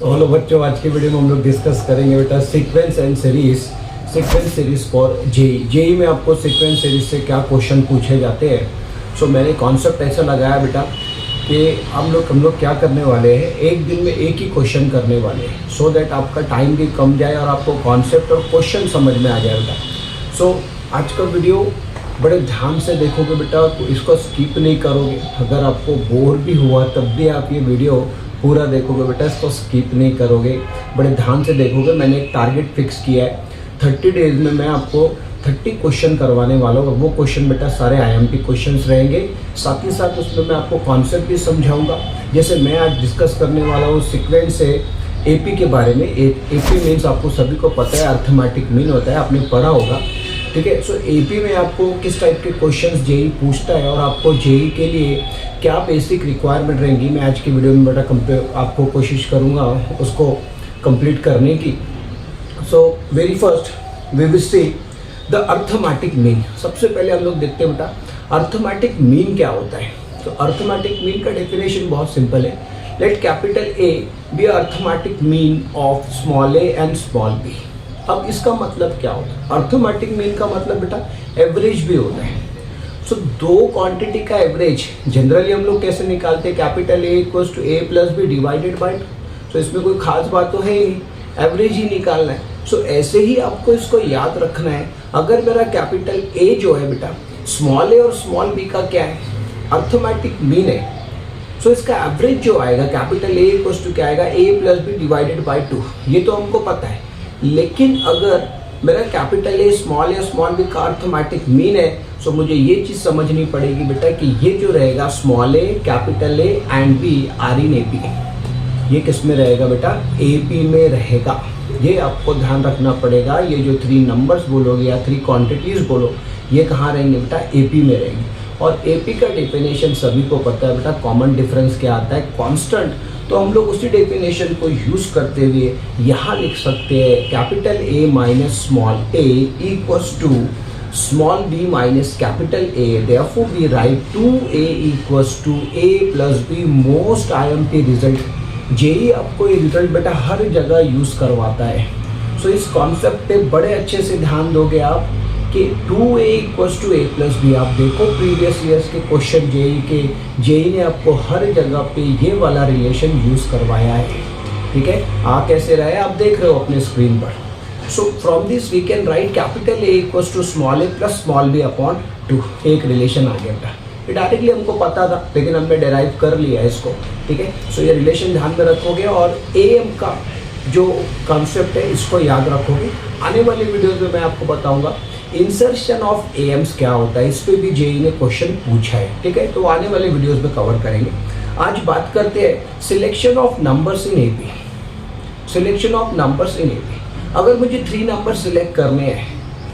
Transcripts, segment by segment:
तो हेलो बच्चों, आज की वीडियो में हम लोग डिस्कस करेंगे बेटा सीक्वेंस सीरीज फॉर जेई में आपको सीक्वेंस सीरीज से क्या क्वेश्चन पूछे जाते हैं। सो मैंने कॉन्सेप्ट ऐसा लगाया बेटा कि हम लोग क्या करने वाले हैं, एक दिन में एक ही क्वेश्चन करने वाले हैं, सो दैट आपका टाइम भी कम जाए और आपको कॉन्सेप्ट और क्वेश्चन समझ में आ जाए बेटा। सो आज का वीडियो बड़े ध्यान से देखोगे बेटा, तो इसको स्किप नहीं करोगे। अगर आपको बोर भी हुआ तब भी आप ये वीडियो पूरा देखोगे बेटा, इसको स्किप नहीं करोगे, बड़े ध्यान से देखोगे। मैंने एक टारगेट फिक्स किया है, 30 डेज में मैं आपको 30 क्वेश्चन करवाने वाला हूँ। वो क्वेश्चन बेटा सारे IMP क्वेश्चंस रहेंगे, साथ ही साथ उसमें मैं आपको कॉन्सेप्ट भी समझाऊंगा। जैसे मैं आज डिस्कस करने वाला हूँ सीक्वेंस से AP के बारे में। AP मीन्स आपको सभी को पता है, अर्थमेटिक मीन होता है, आपने पढ़ा होगा, ठीक है। सो AP में आपको किस टाइप के क्वेश्चंस जेई पूछता है और आपको जेई के लिए क्या बेसिक रिक्वायरमेंट रहेंगी, मैं आज की वीडियो में बेटा आपको कोशिश करूँगा उसको कंप्लीट करने की। So very first we will see the arithmetic mean. सबसे पहले हम लोग देखते हैं बेटा अर्थमेटिक मीन क्या होता है। तो अर्थमेटिक मीन का डेफिनेशन बहुत सिंपल है, let capital A B arithmetic mean of small a and small b। अब इसका मतलब क्या होता है? अर्थमेटिक मीन का मतलब बेटा एवरेज भी होता है। सो दो क्वांटिटी का एवरेज जनरली हम लोग कैसे निकालते हैं, capital A equals to A plus B divided by 2। तो इसमें कोई खास बात तो है ही नहीं, एवरेज ही निकालना है। सो ऐसे ही आपको इसको याद रखना है। अगर मेरा कैपिटल A जो है बेटा स्मॉल a और स्मॉल b का क्या है, अर्थमेटिक मीन है। सो इसका एवरेज जो आएगा कैपिटल A इक्वल्स टू क्या आएगा, A plus B divided by 2। ये तो हमको पता है, लेकिन अगर मेरा कैपिटल A स्मॉल बी का अर्थमेटिक मीन है, सो मुझे ये चीज़ समझनी पड़ेगी बेटा कि ये जो रहेगा small a, capital A and B are in AP, ये किस में रहेगा बेटा, AP में रहेगा। ये आपको ध्यान रखना पड़ेगा। ये जो 3 नंबर्स बोलोगे या 3 क्वांटिटीज़ बोलो, ये कहाँ रहेंगे बेटा, AP में रहेंगे। और AP का डेफिनेशन सभी को पता है बेटा, कॉमन डिफरेंस क्या आता है, कांस्टेंट। तो हम लोग उसी डेफिनेशन को यूज़ करते हुए यहाँ लिख सकते हैं capital A minus small a equals to small b minus capital A। Therefore we write 2a equals to a plus b। Most IMP result JEE आपको ये रिजल्ट बेटा हर जगह यूज़ करवाता है। सो इस कॉन्सेप्ट पे बड़े अच्छे से ध्यान दोगे आप कि 2a equals to a plus b। आप देखो प्रीवियस ईयर्स के क्वेश्चन जेई ने आपको हर जगह पे ये वाला रिलेशन यूज़ करवाया है, ठीक है। आ कैसे रहा है आप देख रहे हो अपने स्क्रीन पर। So from this we can write capital A equals to small a plus small b upon 2। एक रिलेशन आ गया बेटा, ये डायरेक्टली हमको पता था लेकिन हमने डेराइव कर लिया इसको, ठीक है। सो ये रिलेशन ध्यान में रखोगे और AM का जो कॉन्सेप्ट है इसको याद रखोगे। आने वाली वीडियोज में मैं आपको बताऊंगा इंसर्शन ऑफ AMs क्या होता है, इस पे भी जेई ने क्वेश्चन पूछा है, ठीक है। तो आने वाले वीडियोस में कवर करेंगे। आज बात करते हैं selection of numbers in AP। Selection of numbers in AP, अगर मुझे 3 नंबर सिलेक्ट करने हैं,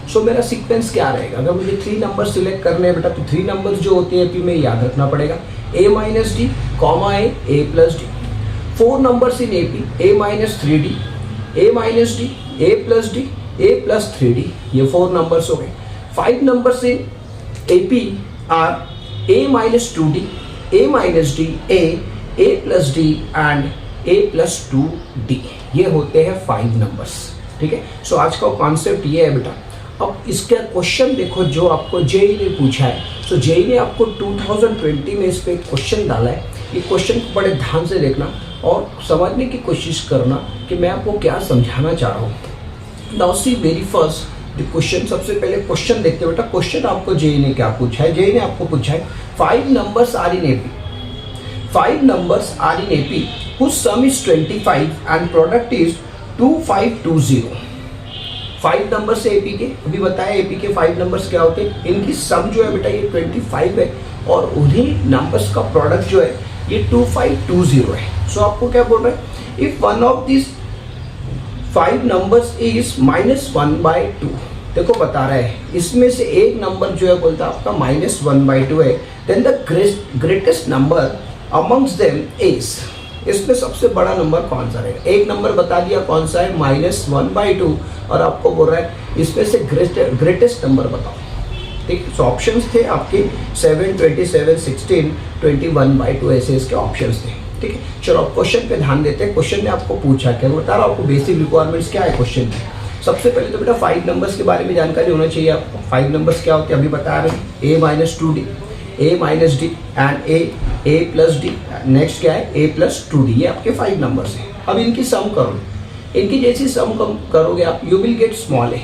सो मेरा सीक्वेंस क्या रहेगा। अगर मुझे 3 नंबर सिलेक्ट करने हैं बेटा, तो 3 नंबर्स जो होते हैं AP में याद रखना पड़ेगा, A minus D, comma A plus D. 4 numbers in AP, A minus 3D, A minus D, A plus D, A plus 3D, ये 4 नंबर्स हो गए। 5 numbers in AP are A minus 2D, A minus D, A plus D and A plus 2D, ये होते हैं 5 numbers, ठीक है। सो आज का कॉन्सेप्ट ये है बेटा। अब इसका क्वेश्चन देखो जो आपको जेई ने पूछा है। सो जेई ने आपको 2020 में इस पर क्वेश्चन डाला है। ये क्वेश्चन को बड़े ध्यान से देखना और समझने की कोशिश करना कि मैं आपको क्या समझाना चाह रहा हूँ। Now see very first the question. सबसे पहले क्वेश्चन देखते हैं बेटा। क्वेश्चन आपको जेई ने क्या पूछा है, जेई ने आपको पूछा है 5 numbers are in AP, 5 numbers are in AP whose sum is 25 and product is 2520। 5 numbers है AP के, अभी बताया AP के 5 नंबर्स क्या होते हैं। इनकी सम जो है बेटा ये 25 है और उन्हीं नंबर्स का प्रोडक्ट जो है ये 2520 है। सो आपको क्या बोल रहा है, if one of this 5 numbers is -1/2। देखो बता रहा है इसमें से एक नंबर जो है बोलता है आपका -1/2 है, then the greatest number amongst them is. इसमें सबसे बड़ा नंबर कौन सा रहेगा। एक नंबर बता दिया कौन सा है, -1/2, और आपको बोल रहा है इसमें से ग्रेटेस्ट नंबर बताओ, ठीक है। सो ऑप्शंस थे आपके 7, 27, 16, 21/2 ऐसे इसके ऑप्शंस थे। ठीक है, चलो अब क्वेश्चन पे ध्यान देते हैं। क्वेश्चन ने आपको पूछा क्या, बता रहा हूं आपको बेसिक रिक्वायरमेंट्स क्या है क्वेश्चन की। सबसे पहले तो बेटा 5 नंबर्स के बारे में जानकारी होना चाहिए आपको। 5 नंबर्स क्या होते हैं अभी बता रहे हैं, a minus 2d, a minus D and a plus D. Next क्या है, a प्लस 2d। ये आपके 5 नंबर्स हैं। अब इनकी सम करो, इनकी जैसी सम करोगे आप, you will get small a।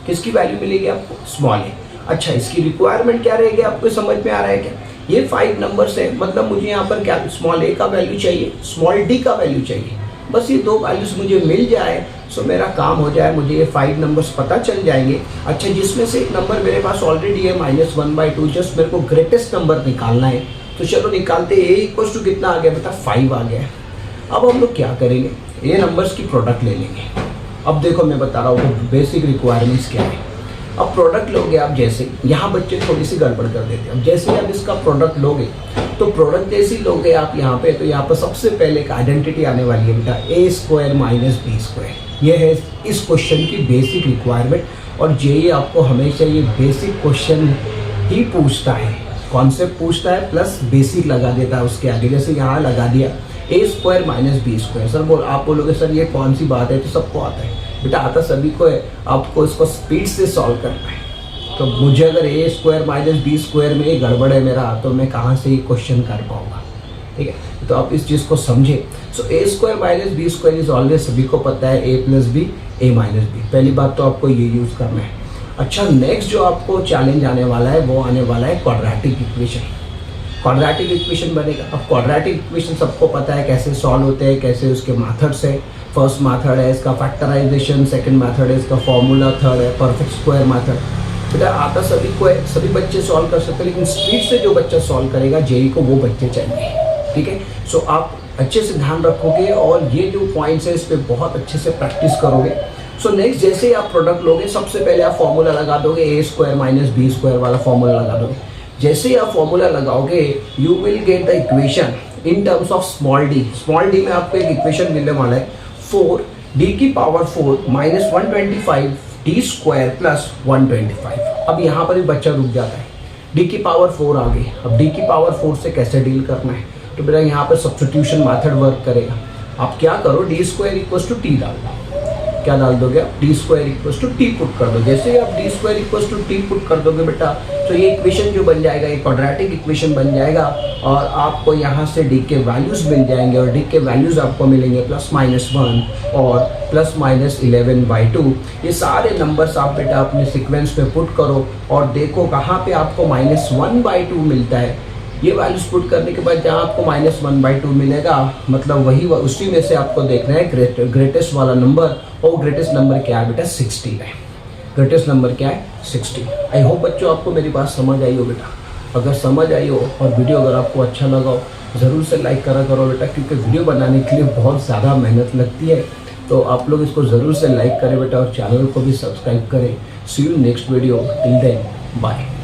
किसकी वैल्यू मिलेगी आपको, स्मॉल a। अच्छा, इसकी रिक्वायरमेंट क्या रहेगी आपको समझ में आ रहा है क्या। ये 5 नंबर्स है, मतलब मुझे यहाँ पर क्या स्मॉल a का वैल्यू चाहिए, स्मॉल d का वैल्यू चाहिए। बस ये 2 वैल्यूज मुझे मिल जाए सो मेरा काम हो जाए, मुझे ये 5 नंबर्स पता चल जाएंगे। अच्छा, जिसमें से एक नंबर मेरे पास ऑलरेडी है -1/2, जस्ट मेरे को ग्रेटेस्ट नंबर निकालना है। तो चलो निकालते, a इक्वल टू कितना आ गया बेटा, 5 आ गया है। अब हम लोग क्या करेंगे, ये नंबर्स की प्रोडक्ट ले लेंगे। अब देखो मैं बता रहा हूँ बेसिक रिक्वायरमेंट्स क्या है। अब प्रोडक्ट लोगे आप, जैसे यहाँ बच्चे थोड़ी सी गड़बड़ कर देते हैं। अब जैसे आप इसका प्रोडक्ट लोगे तो प्रोडक्ट जैसे ही लोगे आप यहाँ पे, तो यहाँ पर सबसे पहले एक आइडेंटिटी आने वाली है बेटा, a² माइनस b²। ये है इस क्वेश्चन की बेसिक रिक्वायरमेंट। और जेईई आपको हमेशा ये बेसिक क्वेश्चन ही पूछता है, कॉन्सेप्ट पूछता है प्लस बेसिक लगा देता है उसके आगे। जैसे यहाँ लगा दिया a² माइनस b²। सर आप बोलोगे सर ये कौन सी बात है, तो सबको आता है बेटा, आता सभी को है। आपको इसको स्पीड से सॉल्व करना है। तो मुझे अगर a² माइनस b² में ये गड़बड़ है मेरा, तो मैं कहाँ से ये क्वेश्चन कर पाऊंगा, ठीक है। तो आप इस चीज़ को समझे। सो a² minus b² is always, सभी को पता है a plus b, a minus b। पहली बात तो आपको ये यूज़ करना है। अच्छा, नेक्स्ट जो आपको चैलेंज आने वाला है वो आने वाला है क्वाड्रेटिक इक्वेशन। क्वाड्रेटिक इक्वेशन बनेगा। अब क्वाड्रेटिक इक्वेशन सबको पता है कैसे सॉल्व होते हैं, कैसे उसके मेथड्स है। फर्स्ट मेथड है इसका फैक्टराइजेशन, सेकंड मेथड है इसका फॉर्मूला, थर्ड है परफेक्ट स्क्वायर मेथड। बेटा आता सभी को है, सभी बच्चे सॉल्व कर सकते हैं, लेकिन स्पीड से जो बच्चा सॉल्व करेगा जेईई को वो बच्चे चाहिए, ठीक है। सो आप अच्छे से ध्यान रखोगे और ये जो पॉइंट्स है इस पर बहुत अच्छे से प्रैक्टिस करोगे। सो नेक्स्ट जैसे ही आप प्रोडक्ट लोगे, सबसे पहले आप फॉर्मूला लगा दोगे, a² माइनस b² वाला फॉर्मूला लगा दोगे। जैसे ही आप फॉर्मूला लगाओगे, you will get the equation in terms of small d। Small d में आपको एक इक्वेशन मिलने वाला है 4d⁴ माइनस 125 d² प्लस 125। अब यहाँ पर भी बच्चा रुक जाता है, d⁴ आ गई। अब d⁴ से कैसे डील करना है, तो बेटा यहाँ पर सब्स्टिट्यूशन मेथड वर्क करेगा। आप क्या करो, d² इक्वल टू t डाल दो। क्या डाल दोगे आप, d² equal to t put कर दो। जैसे ही आप d² equal to t put कर दोगे बेटा, तो ये इक्वेशन जो बन जाएगा, ये क्वाड्रेटिक इक्वेशन बन जाएगा। और आपको यहाँ से d के वैल्यूज मिल जाएंगे, और d के वैल्यूज आपको मिलेंगे +-1 और +-11/2। ये सारे नंबर्स आप बेटा अपने सीक्वेंस में पुट करो और देखो कहाँ पे आपको -1/2 मिलता है। ये वैल्यूज पुट करने के बाद जहाँ आपको -1/2 मिलेगा, मतलब वही उसी में से आपको देखना है ग्रेटेस्ट वाला नंबर। और ग्रेटेस्ट नंबर क्या है बेटा, 60 है। ग्रेटेस्ट नंबर क्या है, 60। आई होप बच्चों आपको मेरी बात समझ आई हो बेटा। अगर समझ आई हो और वीडियो अगर आपको अच्छा लगा हो, ज़रूर से लाइक करा करो बेटा, क्योंकि वीडियो बनाने के लिए बहुत ज़्यादा मेहनत लगती है। तो आप लोग इसको ज़रूर से लाइक करें बेटा और चैनल को भी सब्सक्राइब करें। See you next video, till then bye.